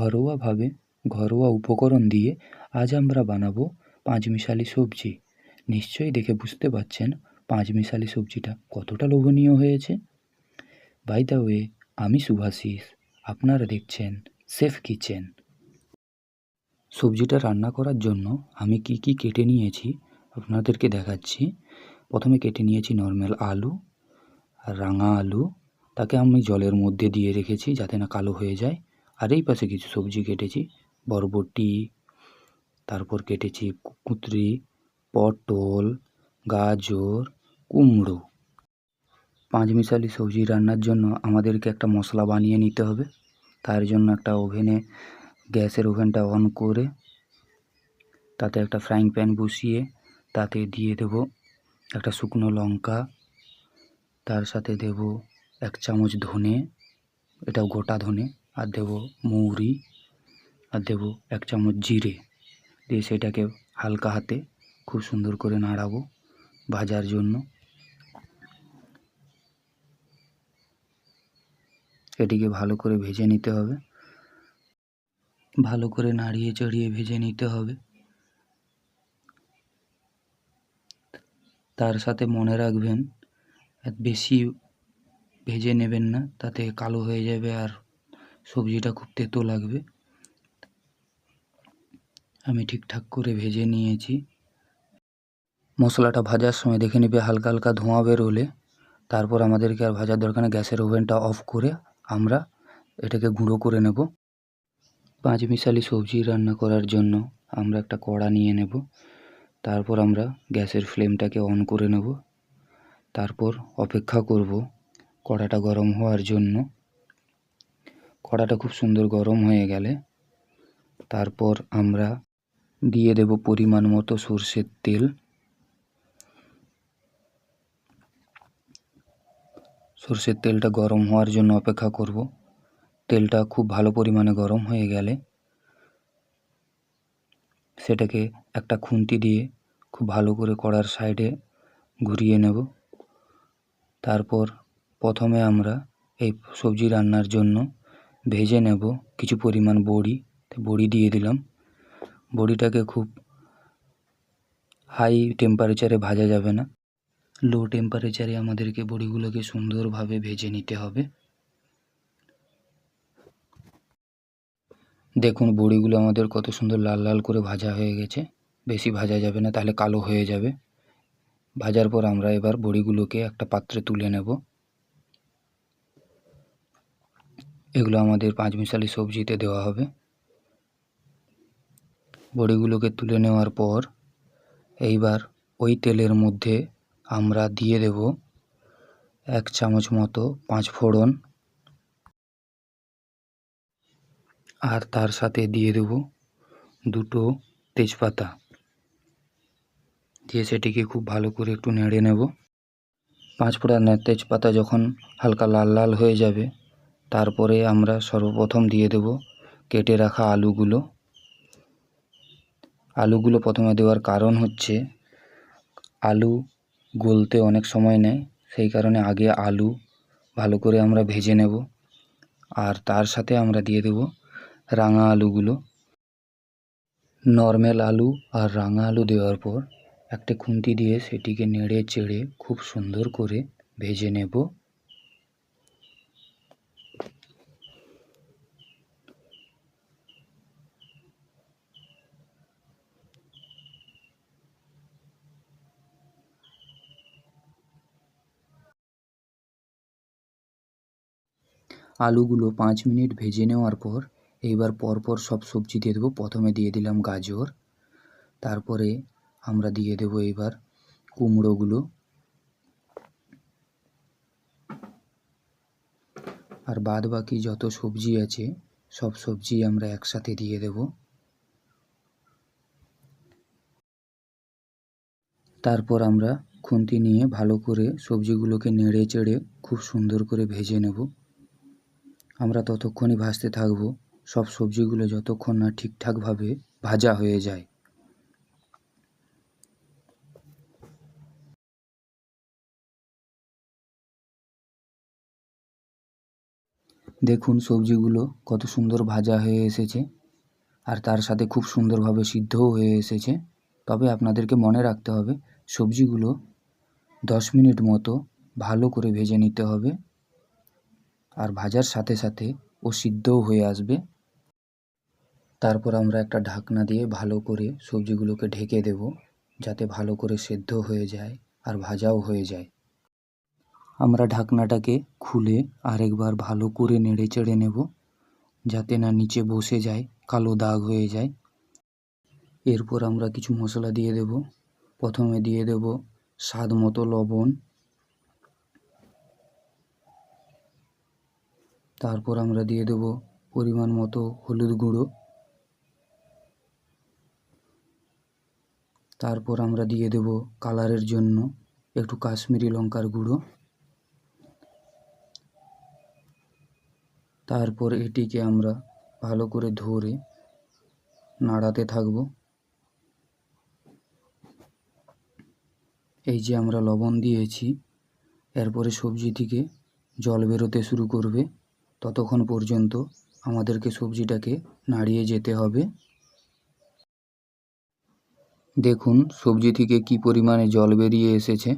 ঘরোয়াভাবে ঘরোয়া উপকরণ দিয়ে আজ আমরা বানাবো পাঁচমিশালি সবজি। নিশ্চয়ই দেখে বুঝতে পারছেন পাঁচমিশালি সবজিটা কতটা লোভনীয় হয়েছে। বাই দ্য ওয়ে, আমি শুভাশিস, আপনারা দেখছেন শেফ কিচেন। সবজিটা রান্না করার জন্য আমি কি কি কেটে নিয়েছি আপনাদেরকে দেখাচ্ছি। প্রথমে কেটে নিয়েছি নর্মাল আলু আর রাঙা আলু, তাকে আমি জলের মধ্যে দিয়ে রেখেছি যাতে না কালো হয়ে যায়। আর এই পাশে কিছু সবজি কেটেছি, বরবটি, তারপর কেটেছি কুঁদরি, পটল, গাজর, কুমড়ো। পাঁচমিশালি সবজি রান্নার জন্য আমাদেরকে একটা মশলা বানিয়ে নিতে হবে। তার জন্য একটা গ্যাসের ওভেনটা অন করে তাতে একটা ফ্রাইং প্যান বসিয়ে তাতে দিয়ে দেব একটা শুকনো লঙ্কা, তার সাথে দেব 1 চামচ ধনে, এটাও গোটা ধনে, আর দেব মৌরি, আর দেব 1 চামচ জিরে, দিয়ে সেটাকে হালকা হাতে খুব সুন্দর করে নাড়াবো ভাজার জন্য। এটিকে ভালো করে ভেজে নিতে হবে, ভালো করে নাড়িয়ে চড়িয়ে ভেজে নিতে হবে। তার সাথে মনে রাখবেন বেশি ভেজে নেবেন না, তাতে কালো হয়ে যাবে আর সবজিটা খুব তেতো লাগবে। আমি ঠিকঠাক করে ভেজে নিয়েছি। মশলাটা ভাজার সময় দেখে নেবে হালকা হালকা ধোঁয়া বেরোলে তারপর আমাদেরকে আর ভাজার দরকার নেই, গ্যাসের ওভেনটা অফ করে আমরা এটাকে গুঁড়ো করে নেব। পাঁচমিশালি সবজি রান্না করার জন্য আমরা একটা কড়া নিয়ে নেব, তারপর আমরা গ্যাসের ফ্লেমটাকে অন করে নেব, তারপর অপেক্ষা করব কড়াটা গরম হওয়ার জন্য। কড়াটা খুব সুন্দর গরম হয়ে গেলে তারপর আমরা দিয়ে দেব পরিমাণ মতো সরষের তেল। সরষের তেলটা গরম হওয়ার জন্য অপেক্ষা করব। তেলটা খুব ভালো পরিমাণে গরম হয়ে গেলে সেটাকে একটা খুন্তি দিয়ে খুব ভালো করে কড়ার সাইডে ঘুরিয়ে নেব। তারপর প্রথমে আমরা এই সবজি রান্নার জন্য ভেজে নেব কিছু পরিমাণ বড়ি দিয়ে দিলাম। বড়িটাকে খুব হাই টেম্পারেচারে ভাজা যাবে না, লো টেম্পারেচারে আমাদেরকে বড়িগুলোকে সুন্দরভাবে ভেজে নিতে হবে। দেখুন বড়িগুলো আমাদের কত সুন্দর লাল লাল করে ভাজা হয়ে গেছে। বেশি ভাজা যাবে না, তাহলে কালো হয়ে যাবে। ভাজার পর আমরা এবার বড়িগুলোকে একটা পাত্রে তুলে নেব। এগুলো আমাদের পাঁচমিশালি সবজিতে দেওয়া হবে। বড়িগুলোকে তুলে নেওয়ার পর এইবার ওই তেলের মধ্যে আমরা দিয়ে দেব 1 চামচ মতো 5 ফোড়ন, আর তার সাথে দিয়ে দেব 2টো তেজপাতা, দিয়ে সেটিকে খুব ভালো করে একটু নেড়ে নেব। 5 ফোড়নের তেজপাতা যখন হালকা লাল লাল হয়ে যাবে তারপরে আমরা সর্বপ্রথম দিয়ে দেব কেটে রাখা আলুগুলো। আলুগুলো প্রথমে দেওয়ার কারণ হচ্ছে আলু গলতে অনেক সময় নেয়, সেই কারণে আগে আলু ভালো করে আমরা ভেজে নেব। আর তার সাথে আমরা দিয়ে দেব রাঙা আলুগুলো। নর্মাল আলু আর রাঙা আলু দেওয়ার পর একটা খুন্তি দিয়ে সেটিকে নেড়ে চেড়ে খুব সুন্দর করে ভেজে নেব। আলুগুলো 5 মিনিট ভেজে নেওয়ার পর এইবার পরপর সব সবজি দিয়ে দেবো। প্রথমে দিয়ে দিলাম গাজর, তারপরে আমরা দিয়ে দেব এবার কুমড়োগুলো, আর বাদ বাকি যত সবজি আছে সব সবজি আমরা একসাথে দিয়ে দেব। তারপর আমরা খুন্তি নিয়ে ভালো করে সবজিগুলোকে নেড়ে চেড়ে খুব সুন্দর করে ভেজে নেব। আমরা ততক্ষণই ভাজতে থাকব সব সবজিগুলো যতক্ষণ না ঠিকঠাকভাবে ভাজা হয়ে যায়। দেখুন সবজিগুলো কত সুন্দর ভাজা হয়ে এসেছে আর তার সাথে খুব সুন্দরভাবে সিদ্ধও হয়ে এসেছে। তবে আপনাদেরকে মনে রাখতে হবে সবজিগুলো 10 মিনিট মতো ভালো করে ভেজে নিতে হবে, আর ভাজার সাথে সাথে ও সিদ্ধও হয়ে আসবে। তারপর আমরা একটা ঢাকনা দিয়ে ভালো করে সবজিগুলোকে ঢেকে দেব, যাতে ভালো করে সেদ্ধ হয়ে যায় আর ভাজাও হয়ে যায়। আমরা ঢাকনাটাকে খুলে আরেকবার ভালো করে নেড়ে চেড়ে নেব, যাতে না নিচে বসে যায়, কালো দাগ হয়ে যায়। এরপর আমরা কিছু মশলা দিয়ে দেব। প্রথমে দিয়ে দেব স্বাদ মতো লবণ, তারপর আমরা দিয়ে দেব পরিমাণ মতো হলুদ গুঁড়ো, তারপর আমরা দিয়ে দেব কালারের জন্য একটু কাশ্মীরি লঙ্কার গুঁড়ো। তারপর এটিকে আমরা ভালো করে ধরে নাড়াতে থাকব। এই যে আমরা লবণ দিয়েছি, এরপরে সবজি থেকে জল বেরোতে শুরু করবে। ততক্ষণ পর্যন্ত আমাদেরকে সবজিটাকে নাড়িয়ে যেতে হবে। দেখুন সবজি থেকে কি পরিমাণে জল বেরিয়ে এসেছে।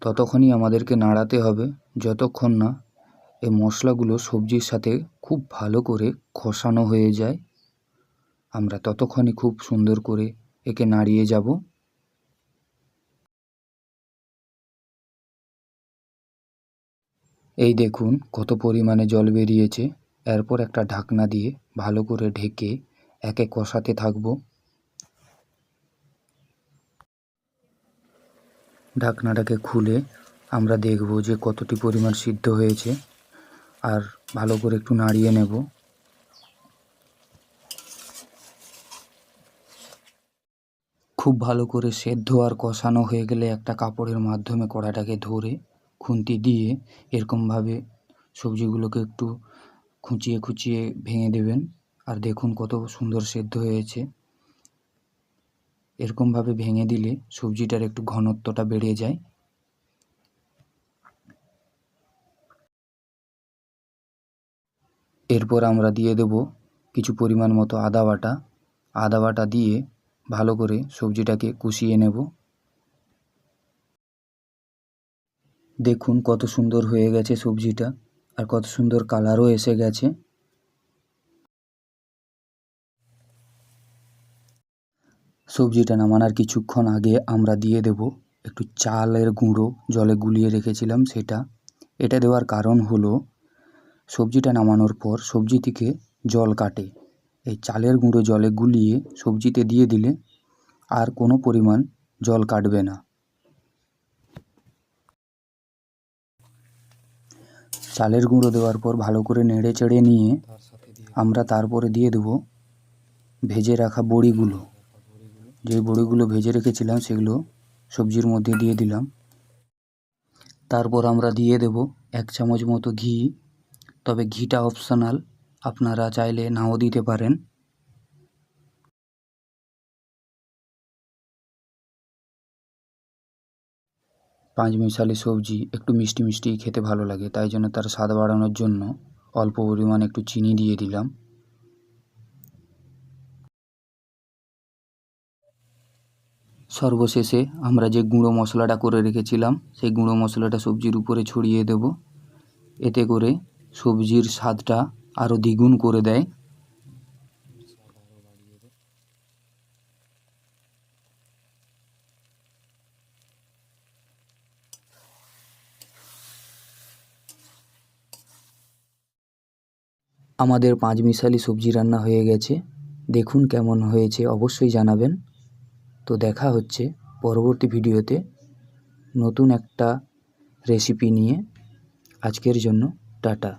ততক্ষণই আমাদেরকে নাড়াতে হবে যতক্ষণ না এই মশলাগুলো সবজির সাথে খুব ভালো করে কষানো হয়ে যায়। আমরা ততক্ষণই খুব সুন্দর করে একে নাড়িয়ে যাব। এই দেখুন কত পরিমাণে জল বেরিয়েছে। এরপর একটা ঢাকনা দিয়ে ভালো করে ঢেকে একে কষাতে থাকব। ঢাকনাটাকে খুলে আমরা দেখব যে কতটি পরিমাণ সিদ্ধ হয়েছে, আর ভালো করে একটু নাড়িয়ে নেব। খুব ভালো করে সেদ্ধ আর কষানো হয়ে গেলে একটা কাপড়ের মাধ্যমে কড়াটাকে ধরে খুন্তি দিয়ে এরকমভাবে সবজিগুলোকে একটু খুঁচিয়ে খুঁচিয়ে ভেঙে দেবেন। আর দেখুন কত সুন্দর সেদ্ধ হয়েছে। এরকমভাবে ভেঙে দিলে সবজিটার একটু ঘনত্বটা বেড়ে যায়। এরপর আমরা দিয়ে দেব কিছু পরিমাণ মতো আদা বাটা। আদা বাটা দিয়ে ভালো করে সবজিটাকে কষিয়ে নেব। দেখুন কত সুন্দর হয়ে গেছে সবজিটা, আর কত সুন্দর কালারও এসে গেছে। সবজিটা নামানোর কিছুক্ষণ আগে আমরা দিয়ে দেব একটু চালের গুঁড়ো, জলে গুলিয়ে রেখেছিলাম সেটা। এটা দেওয়ার কারণ হলো সবজিটা নামানোর পর সবজি থেকে জল কাটে। এই চালের গুঁড়ো জলে গুলিয়ে সবজিতে দিয়ে দিলে আর কোনো পরিমাণ জল কাটবে না। চালের গুঁড়ো দেওয়ার পর ভালো করে নেড়ে চেড়ে নিয়ে আমরা তারপরে দিয়ে দেব ভেজে রাখা বড়িগুলো। যে বড়িগুলো ভেজে রেখেছিলাম সেগুলো সবজির মধ্যে দিয়ে দিলাম। তারপর আমরা দিয়ে দেব 1 চামচ মতো ঘি। তবে ঘিটা অপশনাল, আপনারা চাইলে নাও দিতে পারেন। পাঁচমিশালি সবজি একটু মিষ্টি মিষ্টি খেতে ভালো লাগে, তাই জন্য তার স্বাদ বাড়ানোর জন্য অল্প পরিমাণে একটু চিনি দিয়ে দিলাম। সর্বশেষে আমরা যে গুঁড়ো মশলাটা করে রেখেছিলাম সেই গুঁড়ো মশলাটা সবজির উপরে ছড়িয়ে দেব। এতে করে সবজির স্বাদটা আরও দ্বিগুণ করে দেয়। আমাদের পাঁচমিশালি সবজি রান্না হয়ে গেছে। দেখুন কেমন হয়েছে অবশ্যই জানাবেন। তো দেখা হচ্ছে পরবর্তী ভিডিওতে নতুন একটা রেসিপি নিয়ে। আজকের জন্য টাটা।